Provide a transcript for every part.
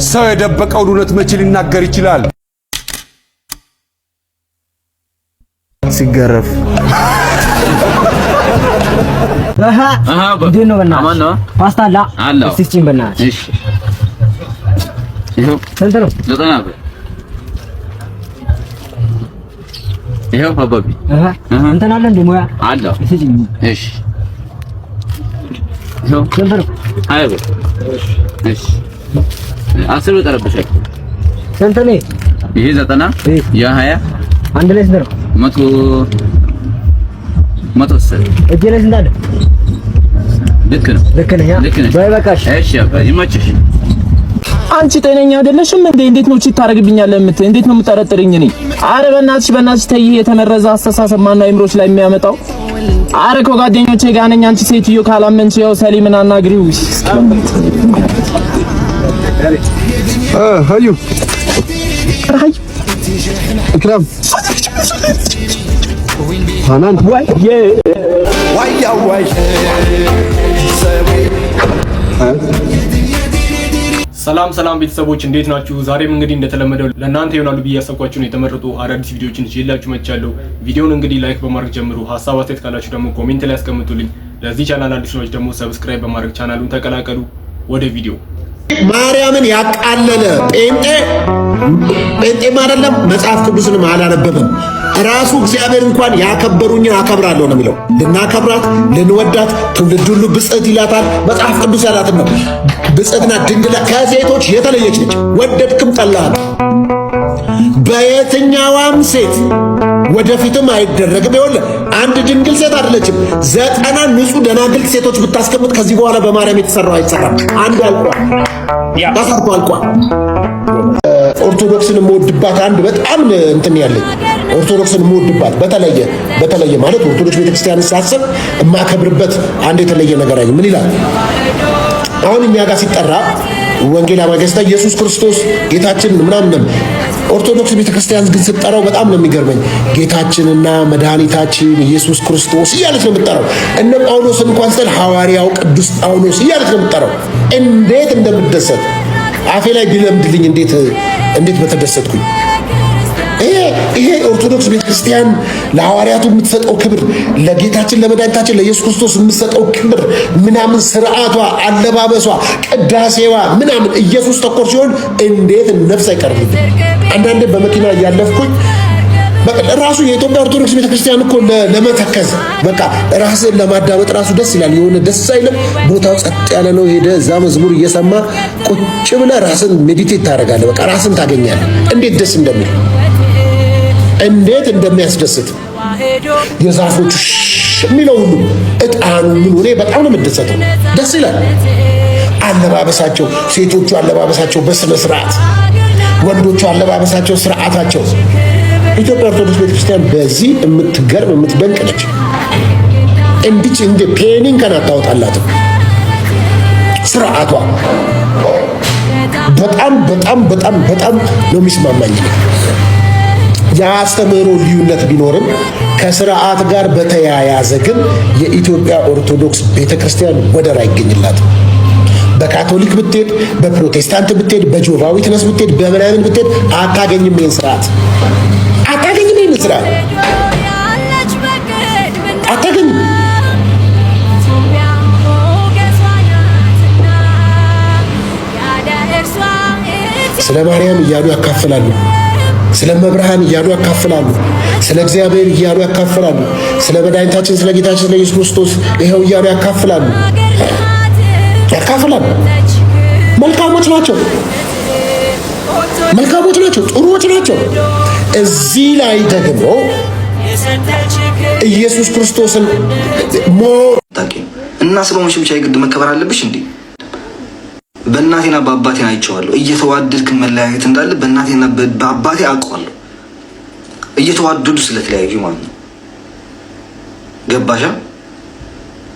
ሰው የደበቀውን እውነት መቼ ሊናገር ይችላል? ሲገረፍ እንዴት ነው? በእናትህ ፓስታ አለ እስቲ በእናትህ። እሺ ይኸው ስንት ነው? 90 ብር። ይኸው አባቢ እንትን አለ እንደ ሙያ አለ። እሺ ይኸው ስንት ነው? 20 ብር። እሺ 10 ብር ጠረበሽ። ስንት ነው? ይሄ 90 ያ 20 አንድ ላይ ስንት ነው? 100 እጄ ላይ ስንት አለ? ልክ ነው። ልክ ነህ። በቃሽ። እሺ አባይ ይመችሽ። አንቺ ጤነኛ አይደለሽም እንዴ? እንዴት ነው ቺት ታረግብኛለህ? እንዴት ነው የምጠረጥርኝ? እኔ አረ በእናትሽ ተይ። የተመረዘ አስተሳሰብ ማን ነው አይምሮሽ ላይ የሚያመጣው? አረ ከጓደኞቼ ጋር ነኝ። አንቺ ሴትዮ ካላመንሽ ያው ሰሊምን አናግሪው። ሀዩ ኢክራም ሃናን ወይ ሰላም ቤተሰቦች እንዴት ናችሁ? ዛሬም እንግዲህ እንደተለመደው ለእናንተ ይሆናሉ ብዬ ያሰብኳችሁን የተመረጡ አዳዲስ ቪዲዮዎችን ይዤላችሁ መጥቻለሁ። ቪዲዮውን እንግዲህ ላይክ በማድረግ ጀምሩ። ሀሳብ አስተያየት ካላችሁ ደግሞ ኮሜንት ላይ አስቀምጡልኝ። ለዚህ ቻናል አዲስ ሰዎች ደግሞ ሰብስክራይብ በማድረግ ቻናሉን ተቀላቀሉ። ወደ ቪዲዮ ማርያምን ያቃለለ ጴንጤም አይደለም መጽሐፍ ቅዱስንም አላነበበም። ራሱ እግዚአብሔር እንኳን ያከበሩኝን አከብራለሁ ነው የሚለው። ልናከብራት ልንወዳት ትውልድ ሁሉ ብጽዕት ይላታል። መጽሐፍ ቅዱስ ያላትን ነው። ብጽዕትና ድንግል ከሴቶች የተለየች ነች። ወደድክም ጠላህም በየትኛዋም ሴት ወደፊትም አይደረግም። ይኸውልህ አንድ ድንግል ሴት አይደለችም። 90 ንጹህ ደናግል ሴቶች ብታስቀምጥ ከዚህ በኋላ በማርያም የተሰራው አይሰራም። አንዱ አልቋል፣ ተሰርቶ አልቋል። ኦርቶዶክስን የምወድባት አንድ በጣም እንትን ያለኝ ኦርቶዶክስን የምወድባት በተለየ ማለት ኦርቶዶክስ ቤተክርስቲያን ሳስብ የማከብርበት አንድ የተለየ ነገር አይ ምን ይላል? አሁን እኛ ጋር ሲጠራ ወንጌል አማገስታ ኢየሱስ ክርስቶስ ጌታችን ምናምን ኦርቶዶክስ ቤተክርስቲያን ግን ስትጠራው በጣም ነው የሚገርመኝ። ጌታችንና መድኃኒታችን ኢየሱስ ክርስቶስ እያለች ነው የምትጠራው። እነ ጳውሎስ እንኳን ስለ ሐዋርያው ቅዱስ ጳውሎስ እያለች ነው የምትጠራው። እንዴት እንደምደሰት አፌ ላይ ቢለምድልኝ እንዴት በተደሰትኩኝ። ይሄ ኦርቶዶክስ ቤተክርስቲያን ለሐዋርያቱ የምትሰጠው ክብር፣ ለጌታችን ለመድኃኒታችን ለኢየሱስ ክርስቶስ የምትሰጠው ክብር ምናምን፣ ስርዓቷ፣ አለባበሷ፣ ቅዳሴዋ ምናምን ኢየሱስ ተኮር ሲሆን እንዴት ነፍስ አይቀርልኝ። አንዳንዴ በመኪና እያለፍኩኝ ራሱ የኢትዮጵያ ኦርቶዶክስ ቤተክርስቲያን እኮ ለመተከዝ በቃ ራስን ለማዳመጥ ራሱ ደስ ይላል። የሆነ ደስ አይልም? ቦታው ጸጥ ያለ ነው። ሄደ እዛ መዝሙር እየሰማ ቁጭ ብለህ ራስን ሜዲቴት ታደርጋለህ። በቃ ራስን ታገኛለህ። እንዴት ደስ እንደሚል እንዴት እንደሚያስደስት የዛፎቹ የሚለው ሁሉ እጣኑ ምን ሆነ በጣም ነው የምደሰተው። ደስ ይላል። አለባበሳቸው፣ ሴቶቹ አለባበሳቸው በስነ ስርዓት፣ ወንዶቹ አለባበሳቸው ስርዓታቸው። ኢትዮጵያ ኦርቶዶክስ ቤተክርስቲያን በዚህ የምትገርም የምትደንቅ ነች። እንዲች እንደ ፔኒን ከናታውጣላት ስርዓቷ በጣም ነው የሚስማማኝ። የአስተምህሮ ልዩነት ቢኖርም ከስርዓት ጋር በተያያዘ ግን የኢትዮጵያ ኦርቶዶክስ ቤተክርስቲያን ወደር አይገኝላትም። በካቶሊክ ብትሄድ፣ በፕሮቴስታንት ብትሄድ፣ በጆቫ ዊትነስ ብትሄድ፣ በምናምን ብትሄድ አታገኝም። ይሄን ስርዓት አታገኝም። ይሄን ስርዓት አታገኝም። ስለ ማርያም እያሉ ያካፍላሉ። ስለ መብርሃን እያሉ ያካፍላሉ። ስለ እግዚአብሔር እያሉ ያካፍላሉ። ስለ መድኃኒታችን ስለ ጌታችን ስለ ኢየሱስ ክርስቶስ ይኸው እያሉ ያካፍላሉ። መልካሞች ናቸው፣ ጥሩዎች ናቸው። እዚህ ላይ ደግሞ ኢየሱስ ክርስቶስን እና ስለሆንሽ ብቻ የግድ መከበር አለብሽ እንዴ? በእናቴና በአባቴ አይቼዋለሁ። እየተዋደድክ መለያየት እንዳለ በእናቴና በአባቴ አውቀዋለሁ። እየተዋደዱ ስለተለያዩ ማለት ነው። ገባሻ?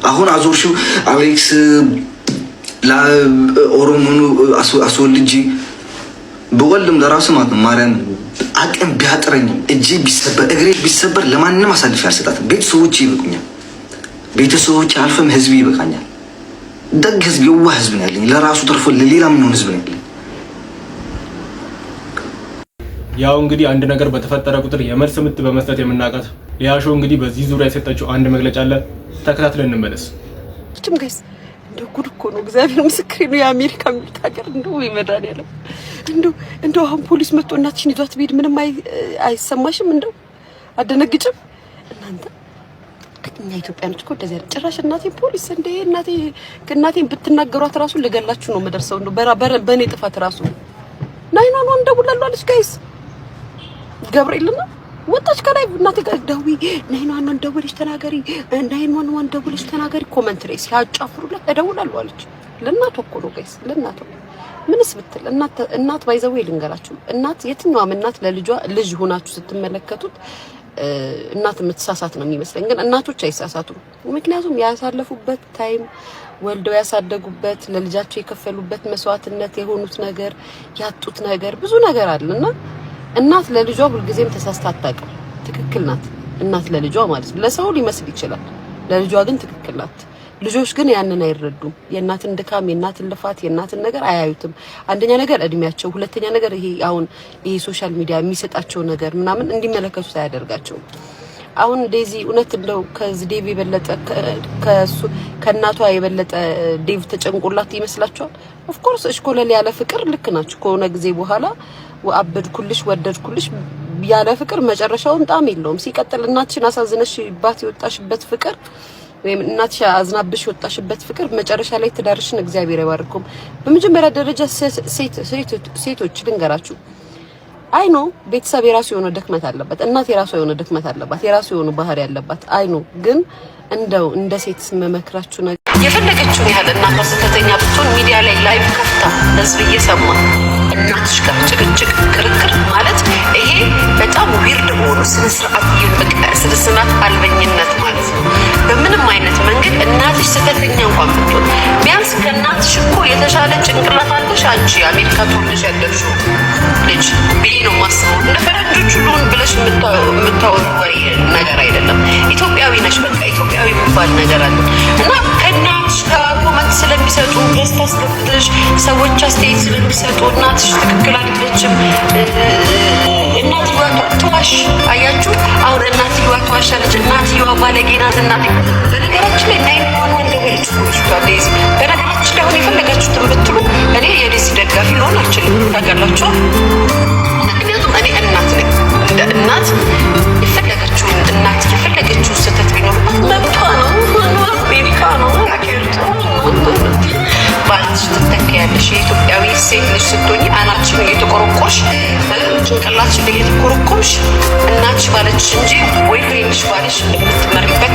አሁን አዞርሽው አሌክስ ለኦሮሞኑ አስወልጂ በወልም ለራሱ ማለት ነው። ማርያም አቅም ቢያጥረኝ እጄ ቢሰበር እግሬ ቢሰበር ለማንንም አሳልፌ አልሰጣትም። ቤተሰቦቼ ይበቁኛል። ቤተሰቦቼ አልፈም ህዝብ ይበቃኛል። ደግ ህዝብ፣ የዋህ ህዝብ ነው ያለኝ። ለራሱ ተርፎ ለሌላ ምን ህዝብ ነው ያለኝ። ያው እንግዲህ አንድ ነገር በተፈጠረ ቁጥር የመልስ ምት በመስጠት የምናውቃት ሊያሾ እንግዲህ በዚህ ዙሪያ የሰጠችው አንድ መግለጫ አለ። ተከታትለን እንመለስ። እችም ጋይስ እንደው ጉድ እኮ ነው። እግዚአብሔር ምስክሬ ነው። የአሜሪካ ምርታገር እንደው ይመዳን ያለው እንደው አሁን ፖሊስ መጥቶ እናትሽን ይዟት ቢሄድ ምንም አይሰማሽም? እንደው አደነግጭም? እናንተ እኛ ኢትዮጵያኖች እኮ እንደዚህ አይደል? ጭራሽ እናቴ ፖሊስ እንደ እናቴን ብትናገሯት ራሱ ልገላችሁ ነው የምደርሰው። እንደው በኔ ጥፋት ራሱ ናይናኑ እንደውላሉ አለች ጋይስ ገብርኤልና ወጣች ከላይ እናቴ ጋር ደውይ ናይናኑ እንደውልሽ ተናገሪ ናይናኑ እንደውልሽ ተናገሪ ኮሜንት ላይ ሲያጫፍሩላት እደውላለሁ አለች። ለእናቷ እኮ ነው ጋይስ ለእናቷ ምንስ ብትል እናት ባይዘው ልንገራችሁ እናት የትኛውም እናት ለልጇ ልጅ ሆናችሁ ስትመለከቱት እናት የምትሳሳት ነው የሚመስለኝ፣ ግን እናቶች አይሳሳቱም። ምክንያቱም ያሳለፉበት ታይም ወልደው ያሳደጉበት ለልጃቸው የከፈሉበት መስዋዕትነት የሆኑት ነገር ያጡት ነገር ብዙ ነገር አለና እናት ለልጇ ሁልጊዜም ተሳስታ አታውቅም። ትክክል ናት እናት ለልጇ ማለት ነው። ለሰው ሊመስል ይችላል፣ ለልጇ ግን ትክክል ናት። ልጆች ግን ያንን አይረዱም። የእናትን ድካም፣ የእናትን ልፋት፣ የእናትን ነገር አያዩትም። አንደኛ ነገር እድሜያቸው፣ ሁለተኛ ነገር ይሄ ሶሻል ሚዲያ የሚሰጣቸው ነገር ምናምን እንዲመለከቱት አያደርጋቸውም። አሁን ዴዚ እውነት እንደው ከዚህ ዴቭ የበለጠ ከእናቷ የበለጠ ዴቭ ተጨንቆላት ይመስላችኋል? ኦፍ ኮርስ እሽኮለል ያለ ፍቅር ልክ ናችሁ። ከሆነ ጊዜ በኋላ አበድኩልሽ ወደድኩልሽ ያለ ፍቅር መጨረሻውን ጣም የለውም። ሲቀጥል እናትሽን አሳዝነሽባት የወጣሽበት ፍቅር ወይም እናትሽ አዝናብሽ የወጣሽበት ፍቅር መጨረሻ ላይ ትዳርሽን እግዚአብሔር አይባርኩም። በመጀመሪያ ደረጃ ሴቶች ልንገራችሁ፣ አይ ኖ ቤተሰብ የራሱ የሆነ ድክመት አለበት፣ እናት የራሱ የሆነ ድክመት አለባት፣ የራሱ የሆነ ባህሪ ያለባት። አይ ኖ ግን እንደው እንደ ሴት መመክራችሁ ነገር የፈለገችውን ያህል እናቷ ስተተኛ ብትሆን ሚዲያ ላይ ላይቭ ከፍታ ህዝብ እየሰማ እናትሽ ጋር ጭቅጭቅ ክርክር ማለት ይሄ በጣም ዊርድ ሆኖ ስነስርዓት ስነስርዓት አልበኝነት ማለት ነው። በምንም አይነት መንገድ እናትሽ ስተተኛ እንኳን ብትሆን ቢያንስ ከእናትሽ እኮ የተሻለ ጭንቅላት አለሽ አንቺ አሜሪካ ተወልደሽ ያደግሽው ልጅ ብዬ ነው የማስበው። እንደ ፈረንጆቹ ሁሉን ብለሽ የምታወሩ ነገር አይደለም። ኢትዮጵያዊ ነሽ፣ በቃ ኢትዮጵያዊ የሚባል ነገር አለ እና ከእናትሽ ጋር ኮመንት ስለሚሰጡ ገዝታ አስገብተሽ ሰዎች አስተያየት ስለሚሰጡ እናትሽ ትክክል አይደለችም እናትየዋ ትዋሽ። አያችሁ አሁን እናትየዋ ትዋሻለች፣ እናትየዋ ባለጌ ናት። በነገራችን ላይ ናይ ወንድ ወልጭ ዴዚ በነገራችን ላይ አሁን የፈለጋችሁትን ብትሉ እኔ የዴዚ ደጋፊ ልሆን አልችልም። ታውቃላችሁ፣ ምክንያቱም እኔ እናት ነኝ። እንደ እናት የፈለገችውን እናት የፈለገችውን ስህተት ቢኖርባት መብቷ ነው። አሜሪካ ነው ባልሽ ትተካያለሽ። የኢትዮጵያዊ ሴት ልጅ ስትሆኚ አናትሽን እየተቆረቆርሽ ጭንቅላትሽን እየተቆረቆርሽ እናትሽ ባለችሽ እንጂ ወይ ፍሬንድሽ ባለሽ የምትመሪበት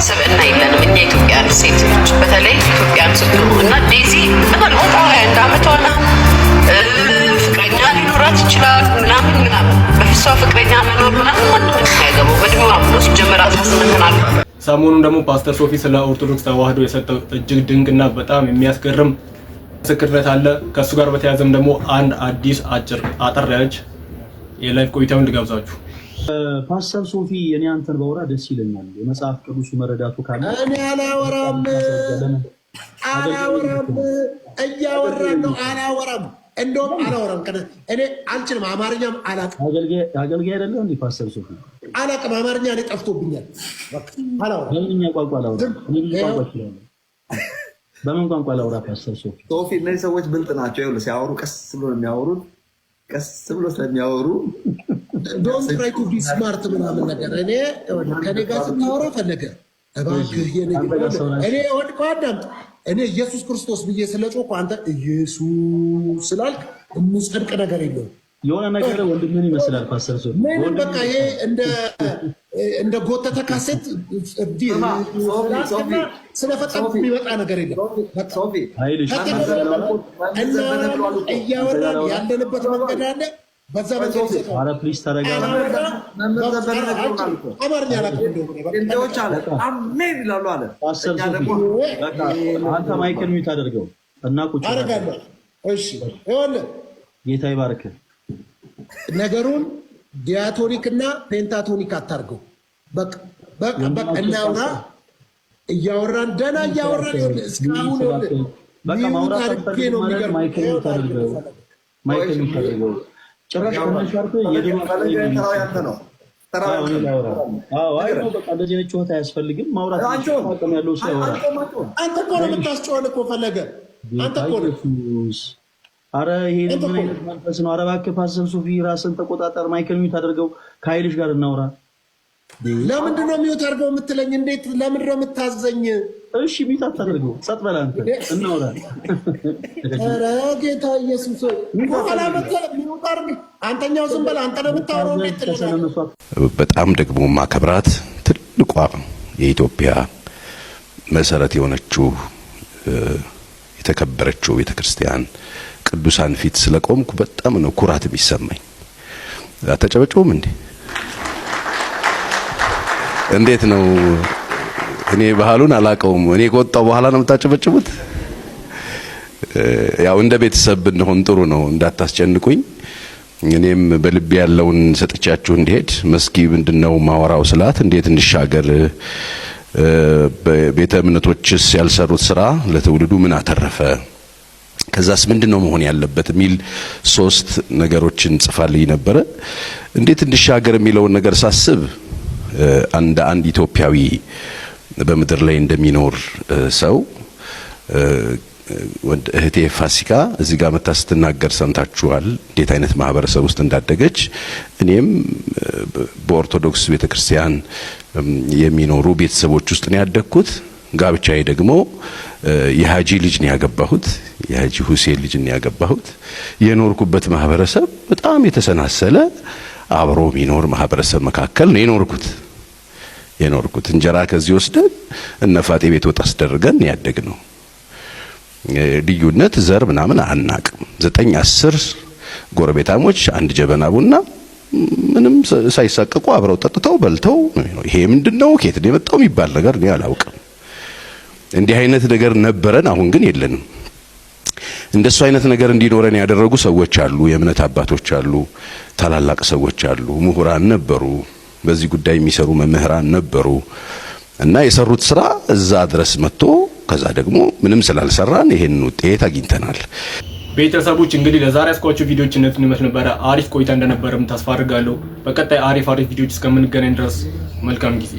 ስብዕና የለንም እኛ ኢትዮጵያን ሴት ልጅ፣ በተለይ ኢትዮጵያን ስትሆኑ እና ዴዚ ምናልባት 21 ዓመቷ ነው። ፍቅረኛ ሊኖራት ይችላል ምናምን በፍሷ ፍቅረኛ መኖር ምናምን ማንም ያገባው በእድሜዋ ብሎ ሲጀመር 18 ናት። ሰሞኑን ደግሞ ፓስተር ሶፊ ስለ ኦርቶዶክስ ተዋህዶ የሰጠው እጅግ ድንቅና በጣም የሚያስገርም ምስክርነት አለ። ከሱ ጋር በተያያዘም ደግሞ አንድ አዲስ አጠር ያለች የላይፍ ቆይታውን ልጋብዛችሁ። ፓስተር ሶፊ እኔ አንተን ባወራ ደስ ይለኛል። የመጽሐፍ ቅዱስ መረዳቱ ካለ እኔ አላወራም እያወራን ነው። አላወራም እንደውም አላወራም። እኔ አልችልም፣ አማርኛም አላውቅም። አገልጋይ አይደለም እንዴ ፓስተር ሶፊ? አላውቅም፣ አማርኛ እኔ ጠፍቶብኛል። አላወራም። በምንኛ ቋንቋ ላውራ? በምን ቋንቋ ላውራ ፓስተር ሶፊ? ሶፊ እነዚህ ሰዎች ብልጥ ናቸው። ይኸውልህ ሲያወሩ ቀስ ብሎ ነው የሚያወሩት። ቀስ ብሎ ስለሚያወሩ ዶንት ትራይ ቱ ቢ ስማርት ምናምን ነገር እኔ ከኔ ጋር ስታወራ ፈለገ እባክህ እኔ ወድቆ አዳምጥ። እኔ ኢየሱስ ክርስቶስ ብዬ ስለጮኩ አንተ ኢየሱስ ስላልክ የሚጸድቅ ነገር የለውም። የሆነ ነገር ወንድምን ይመስላል ፓስተር ሶፊ። ምንም በቃ ይሄ እንደ ጎተተ ካሴት ስለፈጠንኩ የሚመጣ ነገር የለም። እያወራን ያለንበት መንገድ አለ። በዛ መንገድ አማርኛ አሜን ይላሉ አለ። አንተ ማይክል ሚዩት አድርገው እና ቁጭ አደርጋለሁ። እሺ ይኸውልህ ጌታ ይባርክ። ነገሩን ዲያቶኒክ እና ፔንታቶኒክ አታርገው። በቃ እናውራ። እያወራን ደህና እያወራን እስካሁን በቃ ማውራት አድርጌ ነው የሚገርም። ማይክል ሚዩት አድርገው ጭራሽ ከነሻርኩ የደማ ተራው ያንተ ነው። ተራው አይ ነው በቃ እንደዚህ ነጭ ወታ አያስፈልግም። ማውራት አቅም ያለው ሰው ያወራል። አንተ እኮ ነው የምታስጨዋል እኮ ፈለገ አንተ እኮ ነው። አረ ይሄ ምን አይነት መንፈስ ነው? አረ እባክህ ፓስተር ሶፊ ራስን ተቆጣጣር። ማይክል ሚውት አድርገው ከኃይልሽ ጋር እናውራ። ለምንድን ነው ሚውት አድርገው የምትለኝ? እንዴት ለምንድን ነው የምታዘኝ? እሺ ሚውት አታድርገው፣ ጸጥ በል አንተ እናውራ። አረ ጌታ ኢየሱስ በኋላ መጥተህ ሚውት አድርግ። አንተኛው ዝም በል አንተ ነው የምታወራው። እንዴት ትለናለህ? በጣም ደግሞ ማከብራት ትልቋ የኢትዮጵያ መሰረት የሆነችው የተከበረችው ቤተክርስቲያን ቅዱሳን ፊት ስለቆምኩ በጣም ነው ኩራት የሚሰማኝ። አታጨበጭቡም እንዴ? እንዴት ነው? እኔ ባህሉን አላቀውም። እኔ ከወጣው በኋላ ነው የምታጨበጭቡት? ያው እንደ ቤተሰብ ብንሆን ጥሩ ነው፣ እንዳታስጨንቁኝ። እኔም በልቤ ያለውን ሰጥቻችሁ እንዲሄድ መስኪ ምንድነው ማወራው ስላት እንዴት እንሻገር በቤተ እምነቶችስ ያልሰሩት ስራ ለትውልዱ ምን አተረፈ፣ ከዛስ ምንድነው መሆን ያለበት የሚል 3 ነገሮችን ጽፋልኝ ነበረ። እንዴት እንሻገር የሚለውን ነገር ሳስብ አንድ ኢትዮጵያዊ በምድር ላይ እንደሚኖር ሰው እህቴ ፋሲካ እዚህ ጋር መታ ስትናገር ሰምታችኋል፣ እንዴት አይነት ማህበረሰብ ውስጥ እንዳደገች። እኔም በኦርቶዶክስ ቤተክርስቲያን የሚኖሩ ቤተሰቦች ውስጥ ነው ያደግኩት። ጋብቻዬ ደግሞ የሃጂ ልጅ ነው ያገባሁት፣ የሃጂ ሁሴን ልጅ ነው ያገባሁት። የኖርኩበት ማህበረሰብ በጣም የተሰናሰለ አብሮ የሚኖር ማህበረሰብ መካከል ነው የኖርኩት። እንጀራ ከዚህ ወስደን እነፋጤ ቤት ወጥ አስደርገን ያደግነው። ልዩነት ዘር ምናምን አናቅም። 9-10 ጎረቤታሞች አንድ ጀበና ቡና ምንም ሳይሳቀቁ አብረው ጠጥተው በልተው ነው። ይሄ ምንድነው ከየት ነው የመጣው የሚባል ነገር ነው አላውቅም። እንዲህ አይነት ነገር ነበረን፣ አሁን ግን የለንም። እንደሱ አይነት ነገር እንዲኖረን ያደረጉ ሰዎች አሉ፣ የእምነት አባቶች አሉ፣ ታላላቅ ሰዎች አሉ፣ ምሁራን ነበሩ፣ በዚህ ጉዳይ የሚሰሩ መምህራን ነበሩ እና የሰሩት ስራ እዛ ድረስ መጥቶ ከዛ ደግሞ ምንም ስላልሰራን ይሄን ውጤት አግኝተናል። ቤተሰቦች እንግዲህ ለዛሬ ያስኳቸው ቪዲዮዎች እነዚህን ይመስል ነበረ። አሪፍ ቆይታ እንደነበረም ተስፋ አድርጋለሁ። በቀጣይ አሪፍ ቪዲዮዎች እስከምንገናኝ ድረስ መልካም ጊዜ